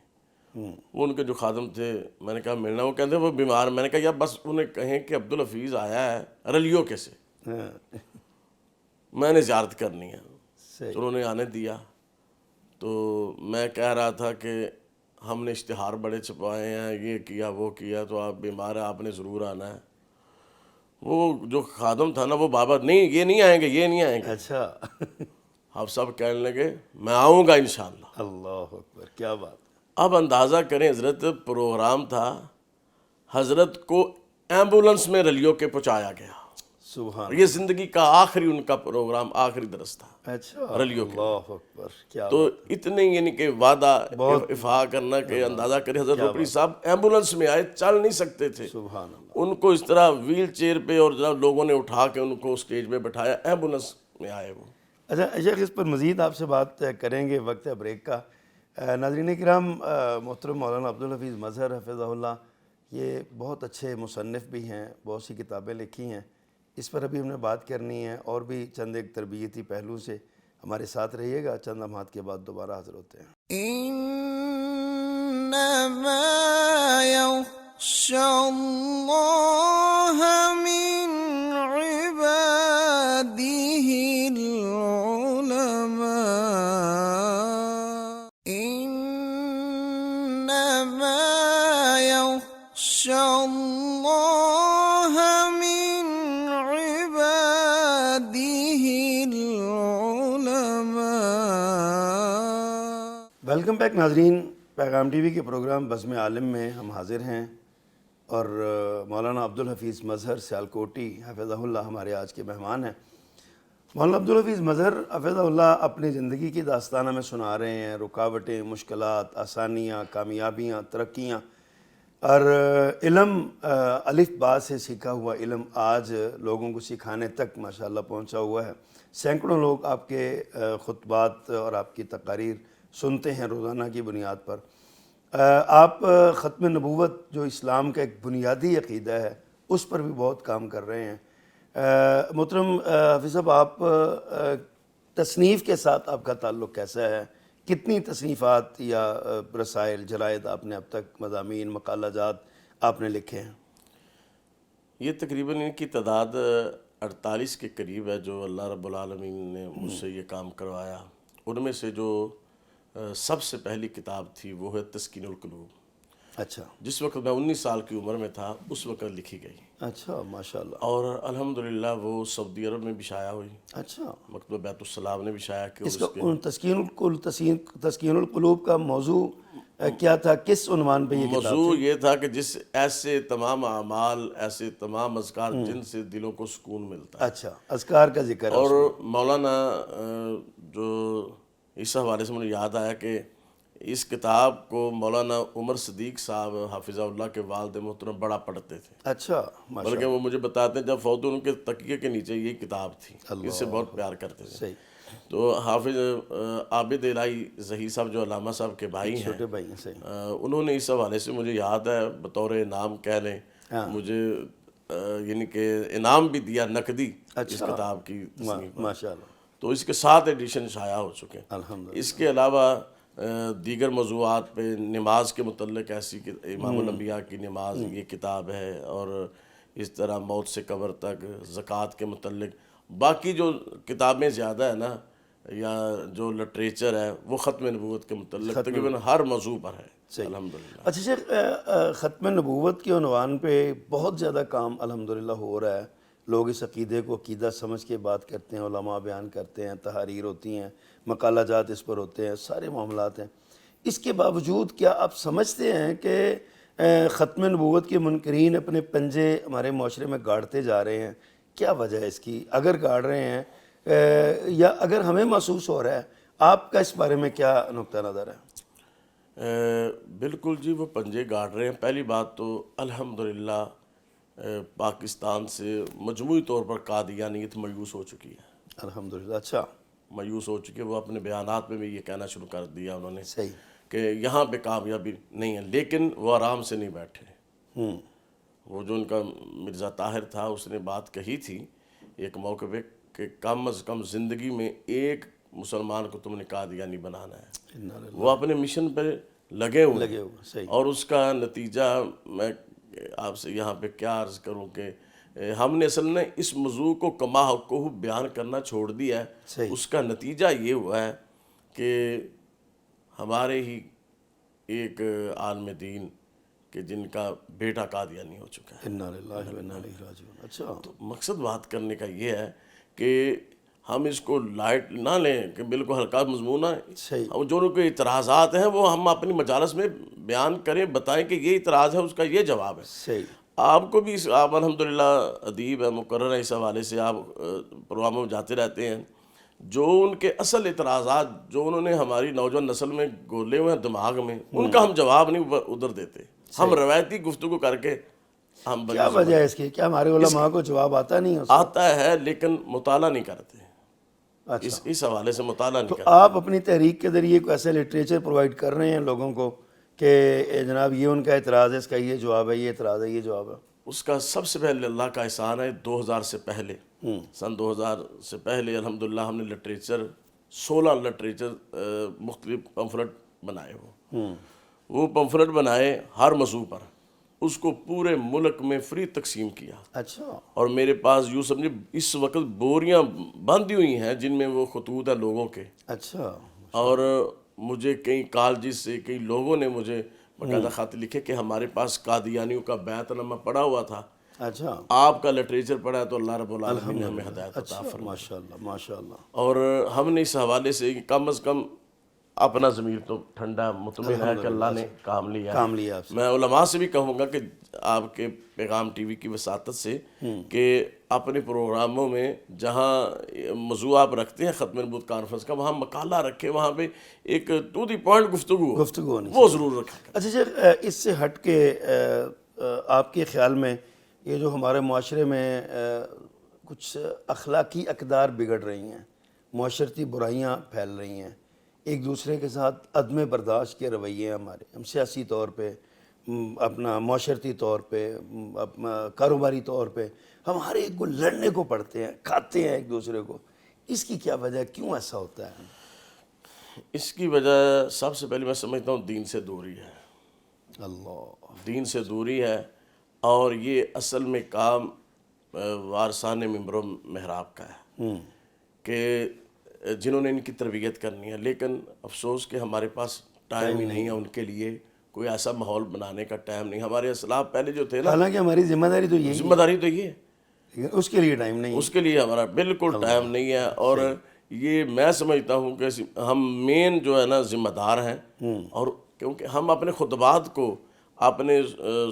وہ ان کے جو خادم تھے، میں نے کہا ملنا، وہ کہتے ہیں وہ بیمار، میں نے کہا یا بس انہیں کہیں کہ عبدالحفیظ آیا ہے رلیو کے سے، میں نے زیارت کرنی ہے، تو انہوں نے آنے دیا، تو میں کہہ رہا تھا کہ ہم نے اشتہار بڑے چھپائے ہیں، یہ کیا وہ کیا، تو آپ بیمار ہیں، آپ نے ضرور آنا ہے، وہ جو خادم تھا نا وہ بابا نہیں یہ نہیں آئیں گے، یہ نہیں آئیں گے، اچھا، آپ سب کہنے لگے میں آؤں گا انشاءاللہ۔ اللہ اکبر، کیا بات، اب اندازہ کریں حضرت پروگرام تھا، حضرت کو ایمبولنس میں رلیو کے پہنچایا گیا، سبحان، یہ زندگی کا آخری ان کا پروگرام، آخری درس تھا اچھا، رلیو کے، اللہ اکبر، کیا تو اتنے یعنی کہ وعدہ افاع کرنا کہ اندازہ کریں حضرت روپڑی صاحب ایمبولنس میں آئے، چل نہیں سکتے تھے، سبحان اللہ، ان کو اس طرح ویل چیئر پہ اور جناب لوگوں نے اٹھا کے ان کو اسٹیج پہ بٹھایا، ایمبولنس میں آئے وہ۔ اچھا شیخ، اس پر مزید آپ سے بات کریں گے، وقت ہے بریک کا۔ ناظرین کرام، محترم مولانا عبدالحفیظ مظہر حفظہ اللہ یہ بہت اچھے مصنف بھی ہیں، بہت سی کتابیں لکھی ہیں، اس پر ابھی ہم نے بات کرنی ہے، اور بھی چند ایک تربیتی پہلو سے ہمارے ساتھ رہیے گا، چند لمحات کے بعد دوبارہ حاضر ہوتے ہیں۔ إنما يخشى الله من عباده العلماء إنما يخشى الله من عباده العلماء۔ ویلکم بیک ناظرین، پیغام ٹی وی کے پروگرام بزم عالم میں ہم حاضر ہیں، اور مولانا عبدالحفیظ مظہر سیالکوٹی حفظہ اللہ ہمارے آج کے مہمان ہیں۔ مولانا عبدالحفیظ مظہر حفظہ اللہ اپنی زندگی کی داستانہ میں سنا رہے ہیں، رکاوٹیں، مشکلات، آسانیاں، کامیابیاں، ترقیاں، اور علم، الف با سے سیکھا ہوا علم آج لوگوں کو سکھانے تک ماشاءاللہ پہنچا ہوا ہے۔ سینکڑوں لوگ آپ کے خطبات اور آپ کی تقاریر سنتے ہیں روزانہ کی بنیاد پر۔ آپ ختم نبوت جو اسلام کا ایک بنیادی عقیدہ ہے اس پر بھی بہت کام کر رہے ہیں۔ محترم حافظ صاحب، آپ تصنیف کے ساتھ آپ کا تعلق کیسا ہے؟ کتنی تصنیفات یا رسائل، جرائد آپ نے اب تک، مضامین، مقالہ جات آپ نے لکھے ہیں؟ یہ تقریباً ان کی تعداد 48 کے قریب ہے جو اللہ رب العالمین نے مجھ سے یہ کام کروایا۔ ان میں سے جو سب سے پہلی کتاب تھی وہ ہے تسکین القلوب، اچھا جس وقت میں 19 سال کی عمر میں تھا اس وقت لکھی گئی، اچھا، ماشاءاللہ، اور الحمدللہ وہ سعودی عرب میں بھی شائع ہوئی، اچھا۔ مکتبہ بیت السلام نے بھی شائع کی۔ اس کا تسکین القلوب کا موضوع کیا تھا؟ کس عنوان پہ یہ کتاب موضوع یہ تھا کہ جس ایسے تمام اعمال، ایسے تمام اذکار جن سے دلوں کو سکون ملتا ہے۔ اچھا، اذکار کا ذکر ہے۔ اور مولانا جو اس حوالے سے مجھے یاد آیا کہ اس کتاب کو مولانا عمر صدیق صاحب حافظہ اللہ کے والد محترم بڑا پڑھتے تھے، اچھا، ماشاء بلکہ وہ مجھے بتاتے ہیں جب فوت ہوئے ان کے تکیے کے نیچے یہ کتاب تھی، اس سے بہت پیار کرتے تھے۔ صحیح، تو حافظ عابد الہی ظہیر صاحب جو علامہ صاحب کے بھائی ہیں، چھوٹے بھائی ہیں، صحیح، انہوں نے اس حوالے سے مجھے یاد ہے بطور انعام کہہ لیں مجھے یعنی کہ انعام بھی دیا نقدی اس کتاب کی تصنیف پر۔ ماشاءاللہ، تو اس کے 7 ایڈیشن شائع ہو چکے ہیں۔ الحمدللہ۔ اس کے علاوہ دیگر موضوعات پہ نماز کے متعلق ایسی کہ امام الانبیاء کی نماز یہ کتاب ہے، اور اس طرح موت سے قبر تک، زکوٰۃ کے متعلق باقی جو کتابیں زیادہ ہیں نا، یا جو لٹریچر ہے وہ ختم نبوت کے متعلق تقریباً ہر موضوع پر ہے، الحمدللہ۔ اچھا شیخ، ختم نبوت کے عنوان پہ بہت زیادہ کام الحمدللہ ہو رہا ہے، لوگ اس عقیدے کو عقیدہ سمجھ کے بات کرتے ہیں، علماء بیان کرتے ہیں، تحاریر ہوتی ہیں، مقالہ جات اس پر ہوتے ہیں، سارے معاملات ہیں۔ اس کے باوجود کیا آپ سمجھتے ہیں کہ ختم نبوت کے منکرین اپنے پنجے ہمارے معاشرے میں گاڑتے جا رہے ہیں؟ کیا وجہ ہے اس کی؟ اگر گاڑ رہے ہیں یا اگر ہمیں محسوس ہو رہا ہے، آپ کا اس بارے میں کیا نقطہ نظر ہے؟ بالکل جی، وہ پنجے گاڑ رہے ہیں۔ پہلی بات تو الحمدللہ پاکستان سے مجموعی طور پر قادیانیت مایوس ہو چکی ہے، الحمدللہ، اچھا، مایوس ہو چکی ہے۔ وہ اپنے بیانات میں بھی یہ کہنا شروع کر دیا انہوں نے صحیح، کہ یہاں پہ کامیابی نہیں ہے، لیکن وہ آرام سے نہیں بیٹھے۔ وہ جو ان کا مرزا طاہر تھا اس نے بات کہی تھی ایک موقع پہ کہ کم از کم زندگی میں ایک مسلمان کو تم نے قادیانی بنانا ہے۔ وہ اپنے مشن پہ لگے ہوئے ہیں، صحیح، اور اس کا نتیجہ میں آپ سے یہاں پہ کیا عرض کروں کہ ہم نے اصل میں اس موضوع کو کما حقہ بیان کرنا چھوڑ دیا ہے۔ اس کا نتیجہ یہ ہوا ہے کہ ہمارے ہی ایک عالم دین کہ جن کا بیٹا قادیانی ہو چکا ہے۔ انا للہ و انا الیہ راجعون۔ اچھا، تو مقصد بات کرنے کا یہ ہے کہ ہم اس کو لائٹ نہ لیں کہ بالکل ہلکا مضمون ہے۔ صحیح، جو ان کے اعتراضات ہیں وہ ہم اپنی مجالس میں بیان کریں، بتائیں کہ یہ اعتراض ہے، اس کا یہ جواب ہے۔ صحیح، آپ کو بھی آپ الحمدللہ ادیب ہے، مقرر ہے، اس حوالے سے آپ پروگراموں میں جاتے رہتے ہیں۔ جو ان کے اصل اعتراضات جو انہوں نے ہماری نوجوان نسل میں گولے ہوئے ہیں دماغ میں، ان کا ہم جواب نہیں ادھر دیتے، ہم روایتی گفتگو کر کے ہم کیا وجہ ہے اس کی؟ کیا ہمارے علماء کو جواب آتا نہیں ہے؟ آتا ہے لیکن مطالعہ نہیں کرتے، اس حوالے سے مطالعہ نہیں کرتے۔ آپ اپنی تحریک کے ذریعے کوئی ایسے لٹریچر پرووائڈ کر رہے ہیں لوگوں کو کہ جناب یہ ان کا اعتراض ہے، اس کا یہ جواب ہے، یہ اعتراض ہے، یہ جواب ہے؟ اس کا سب سے پہلے اللہ کا احسان ہے 2000 سے پہلے، سن 2000 سے پہلے الحمدللہ ہم نے لٹریچر 16 لٹریچر مختلف پمفلٹ بنائے وہ پمفلٹ بنائے ہر موضوع پر، اس کو پورے ملک میں فری تقسیم کیا. اچھا. اور میرے پاس یوں سمجھے اس وقت بوریاں بندھی ہوئی ہیں جن میں وہ خطوط ہیں لوگوں کے. اچھا. اور مجھے کئی کالجز سے کئی لوگوں نے مجھے باقاعدہ خط لکھے کہ ہمارے پاس قادیانیوں کا بیعت نامہ پڑا ہوا تھا، اچھا. آپ کا لٹریچر پڑھا ہے تو اللہ رب العالمین نے ہمیں ہدایت عطا فرمائی. ماشاء اللہ ماشاء اللہ. اور ہم نے اس حوالے سے کم از کم اپنا ضمیر تو ٹھنڈا مطمئن ہے کہ اللہ نے کام لیا. کام لیا آپ سے. میں علماء سے بھی کہوں گا کہ آپ کے پیغام ٹی وی کی وساطت سے کہ اپنے پروگراموں میں جہاں موضوع آپ رکھتے ہیں ختم نبوت کانفرنس کا، وہاں مقالہ رکھے، وہاں پہ ایک ٹو دی پوائنٹ گفتگو ہونی وہ ضرور رکھا. اچھا شیخ، اس سے ہٹ کے آپ کے خیال میں یہ جو ہمارے معاشرے میں کچھ اخلاقی اقدار بگڑ رہی ہیں، معاشرتی برائیاں پھیل رہی ہیں، ایک دوسرے کے ساتھ عدم برداشت کے رویے ہیں ہمارے، ہم سیاسی طور پہ، اپنا معاشرتی طور پہ، اپنا کاروباری طور پہ ہم ہر ایک کو لڑنے کو پڑتے ہیں، کھاتے ہیں ایک دوسرے کو، اس کی کیا وجہ ہے؟ کیوں ایسا ہوتا ہے؟ اس کی وجہ سب سے پہلے میں سمجھتا ہوں دین سے دوری ہے. اللہ. دین سے دوری ہے، اور یہ اصل میں کام وارثان ممبر و محراب کا ہے کہ جنہوں نے ان کی تربیت کرنی ہے. لیکن افسوس کہ ہمارے پاس ٹائم ہی نہیں ہے ان کے لیے، کوئی ایسا ماحول بنانے کا ٹائم نہیں. ہمارے اسلاف پہلے جو تھے نا، حالانکہ ہماری ذمہ داری تو یہی ہے، ذمہ داری تو یہ ہے، لیکن اس کے لیے ٹائم نہیں. اس کے لیے ہمارا بالکل ٹائم نہیں ہے. اور یہ میں سمجھتا ہوں کہ ہم مین جو ہے نا ذمہ دار ہیں. اور کیونکہ ہم اپنے خطبات کو، اپنے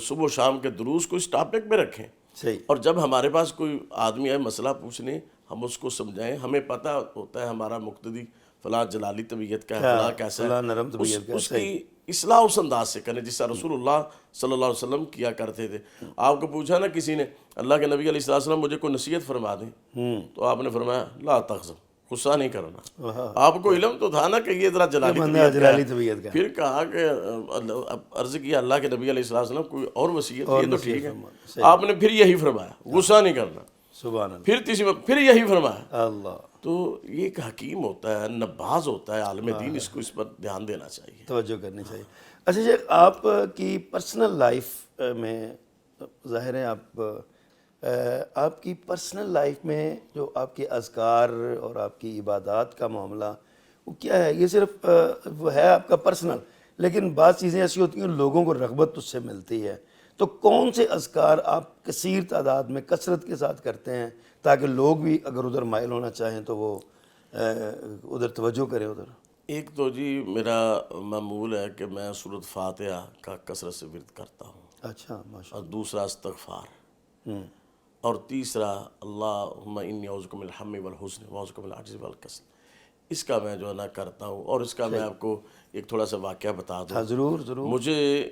صبح و شام کے دروس کو اس ٹاپک پہ رکھیں. صحیح. اور جب ہمارے پاس کوئی آدمی آئے مسئلہ پوچھنے، ہم اس کو سمجھائیں. ہمیں پتہ ہوتا ہے ہمارا مقتدی فلاں جلالی طبیعت کا ہے، فلاں کیسا ہے، نرم طبیعت کا، اس کی اصلاح اس انداز سے کریں جس سے رسول اللہ صلی اللہ علیہ وسلم کیا کرتے تھے. آپ کو پوچھا نا کسی نے، اللہ کے نبی علیہ السلام مجھے کوئی نصیحت فرما دیں، تو آپ نے فرمایا لا تغضب، غصہ نہیں کرنا. آپ کو علم تو تھا نا کہ یہ ذرا جلالی طبیعت کا. پھر کہا کہ عرض کیا اللہ کے نبی علیہ السلام کوئی اور وصیت، یہ تو ٹھیک ہے. آپ نے پھر یہی فرمایا غصہ نہیں کرنا. سبحان اللہ. پھر تیسری بار پھر یہی فرمایا. اللہ. تو یہ ایک حکیم ہوتا ہے، نباز ہوتا ہے عالم دین، اس کو اس پر دھیان دینا چاہیے، توجہ کرنی چاہیے. اچھا شیخ، آپ کی پرسنل لائف میں، ظاہر ہے آپ کی پرسنل لائف میں جو آپ کے اذکار اور آپ کی عبادات کا معاملہ وہ کیا ہے؟ یہ صرف وہ ہے آپ کا پرسنل، لیکن بعض چیزیں ایسی ہوتی ہیں لوگوں کو رغبت اس سے ملتی ہے. تو کون سے اذکار آپ کثیر تعداد میں کثرت کے ساتھ کرتے ہیں تاکہ لوگ بھی اگر ادھر مائل ہونا چاہیں تو وہ ادھر توجہ کریں ادھر؟ ایک تو جی میرا معمول ہے کہ میں سورۃ فاتحہ کا کثرت سے ورد کرتا ہوں. اچھا ماشاء اور دوسرا استغفار. اور تیسرا اللہم انی اعوذ من الہم والحزن واعوذ من العجز والکسل. اس کا میں جو ہے نا کرتا ہوں. اور اس کا میں آپ کو ایک تھوڑا سا واقعہ بتا دوں. ہاں ضرور ضرور. مجھے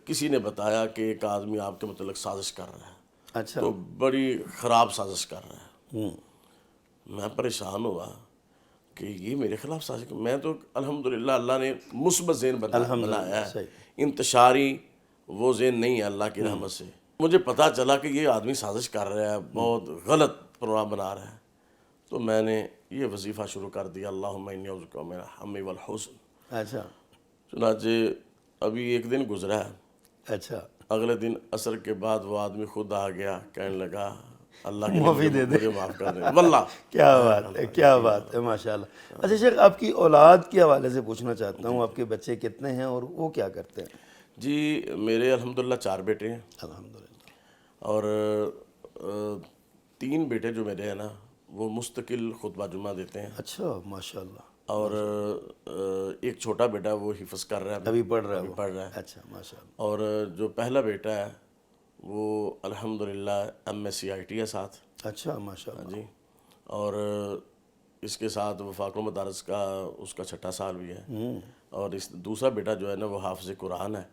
کسی نے بتایا کہ ایک آدمی آپ کے متعلق سازش کر رہا ہے. اچھا. تو بڑی خراب سازش کر رہا ہے. میں پریشان ہوا کہ یہ میرے خلاف سازش. میں تو الحمدللہ اللہ نے مثبت ذہن بنایا ہے، انتشاری وہ ذہن نہیں ہے اللہ کی رحمت سے. مجھے پتا چلا کہ یہ آدمی سازش کر رہا ہے، بہت غلط پروگرام بنا رہا ہے. تو میں نے یہ وظیفہ شروع کر دیا، اللہم انی اعوذ بک من الہم والحزن. اچھا. چنانچہ ابھی ایک دن گزرا ہے، اچھا. اگلے دن عصر کے بعد وہ آدمی خود آ گیا، کہنے لگا اللہ کے معافی دے دے، مجھے معاف کر دے. واللہ کیا بات ہے، کیا بات ہے، ماشاءاللہ. اچھا شیخ، آپ کی اولاد کے حوالے سے پوچھنا چاہتا ہوں، آپ کے بچے کتنے ہیں اور وہ کیا کرتے ہیں؟ جی میرے الحمدللہ 4 بیٹے ہیں. الحمدللہ. اور 3 بیٹے جو میرے ہیں نا وہ مستقل خطبہ جمعہ دیتے ہیں. اچھا ماشاءاللہ. اور ایک چھوٹا بیٹا وہ حفظ کر رہا ہے، ابھی پڑھ رہا ہے. اچھا ماشاءاللہ. اور جو پہلا بیٹا ہے وہ الحمدللہ MSc ہے ساتھ. اچھا ماشاءاللہ. جی. اور اس کے ساتھ وفاق المدارس کا اس کا 6واں سال بھی ہے. اور دوسرا بیٹا جو ہے نا وہ حافظ قرآن ہے.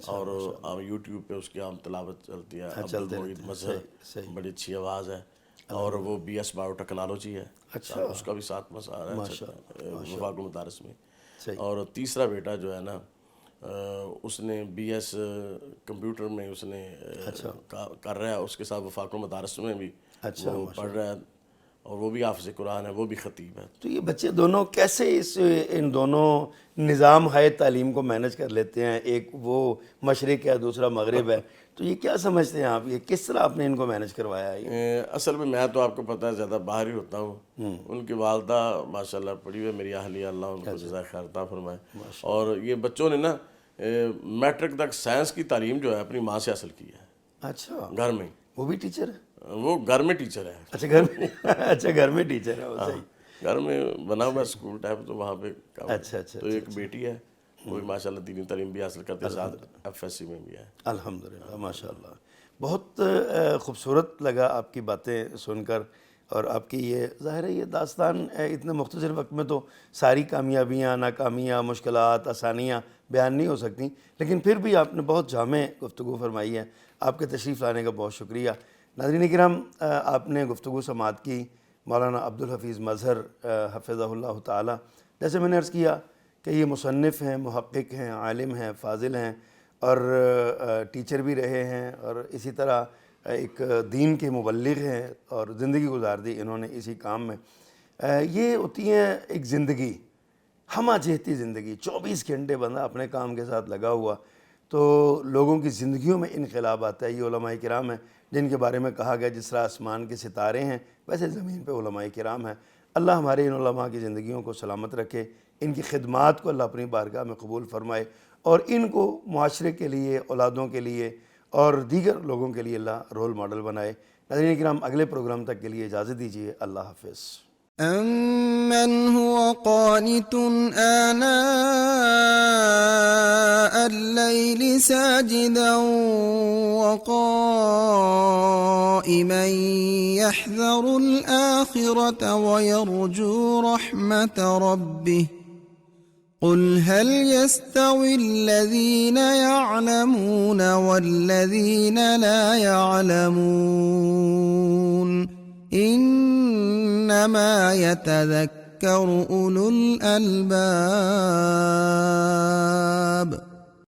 اور یوٹیوب پہ اس کی عام تلاوت چلتی ہے. عبدالمعید مظہر، بڑی اچھی آواز ہے. اور وہ BS بایو ٹیکنالوجی ہے. اچھا. اس کا بھی 7واں سال ہے وفاق المدارس میں. اور تیسرا بیٹا جو ہے نا اس نے BS کمپیوٹر میں اس نے کر رہا ہے، اس کے ساتھ وفاق المدارس میں بھی وہ پڑھ رہا ہے. اور وہ بھی حافظ قرآن ہے، وہ بھی خطیب ہے۔ تو یہ بچے دونوں کیسے ان دونوں نظام ہائے تعلیم کو مینج کر لیتے ہیں؟ ایک وہ مشرق ہے، دوسرا مغرب ہے، تو یہ کیا سمجھتے ہیں آپ، یہ کس طرح آپ نے ان کو مینج کروایا ہے؟ اصل میں تو آپ کو پتہ ہے زیادہ باہر ہی ہوتا ہوں، ان کی والدہ ماشاءاللہ پڑھی ہوئی میری اہلیہ، اللہ ان کو جزائے خیر عطا فرمائے، اور یہ بچوں نے نا میٹرک تک سائنس کی تعلیم جو ہے اپنی ماں سے حاصل کی ہے، اچھا، گھر میں۔ وہ بھی ٹیچر ہے؟ وہ گھر میں ٹیچر ہے۔ اچھا گھر میں، اچھا گھر میں ٹیچر ہے وہ، صحیح۔ گھر میں بنا ہوا اسکول ٹائپ، تو وہاں پہ کام۔ اچھا اچھا، تو ایک بیٹی ہے، وہ بھی ماشاءاللہ دینی تعلیم بھی حاصل کرتے، ساتھ FSC میں بھی ہے۔ الحمدللہ، ماشاءاللہ۔ بہت خوبصورت لگا آپ کی باتیں سن کر، اور آپ کی یہ ظاہر ہے یہ داستان اتنے مختصر وقت میں تو ساری کامیابیاں، ناکامیاں، مشکلات، آسانیاں بیان نہیں ہو سکتی، لیکن پھر بھی آپ نے بہت جامع گفتگو فرمائی ہے۔ آپ کے تشریف لانے کا بہت شکریہ۔ ناظرین کرام، آپ نے گفتگو سماعت کی مولانا عبدالحفیظ مظہر حفظہ اللہ تعالی۔ جیسے میں نے عرض کیا کہ یہ مصنف ہیں، محقق ہیں، عالم ہیں، فاضل ہیں، اور ٹیچر بھی رہے ہیں، اور اسی طرح ایک دین کے مبلغ ہیں، اور زندگی گزار دی انہوں نے اسی کام میں۔ یہ ہوتی ہے ایک زندگی، ہمہ جہتی زندگی، 24 گھنٹے بندہ اپنے کام کے ساتھ لگا ہوا، تو لوگوں کی زندگیوں میں انقلاب آتا ہے۔ یہ علماء کرام ہیں جن کے بارے میں کہا گیا جس طرح آسمان کے ستارے ہیں ویسے زمین پہ علماء کرام ہیں۔ اللہ ہمارے ان علماء کی زندگیوں کو سلامت رکھے، ان کی خدمات کو اللہ اپنی بارگاہ میں قبول فرمائے، اور ان کو معاشرے کے لیے، اولادوں کے لیے اور دیگر لوگوں کے لیے اللہ رول ماڈل بنائے۔ ناظرین کرام، اگلے پروگرام تک کے لیے اجازت دیجیے۔ اللہ حافظ۔ أَمَّنْ هُوَ قَانِتٌ آنَاءَ اللَّيْلِ سَاجِدًا وَقَائِمًا يَحْذَرُ الْآخِرَةَ وَيَرْجُو رَحْمَةَ رَبِّهِ قُلْ هَلْ يَسْتَوِي الَّذِينَ يَعْلَمُونَ وَالَّذِينَ لَا يَعْلَمُونَ إِنَّمَا يَتَذَكَّرُ أُولُو الْأَلْبَابِ۔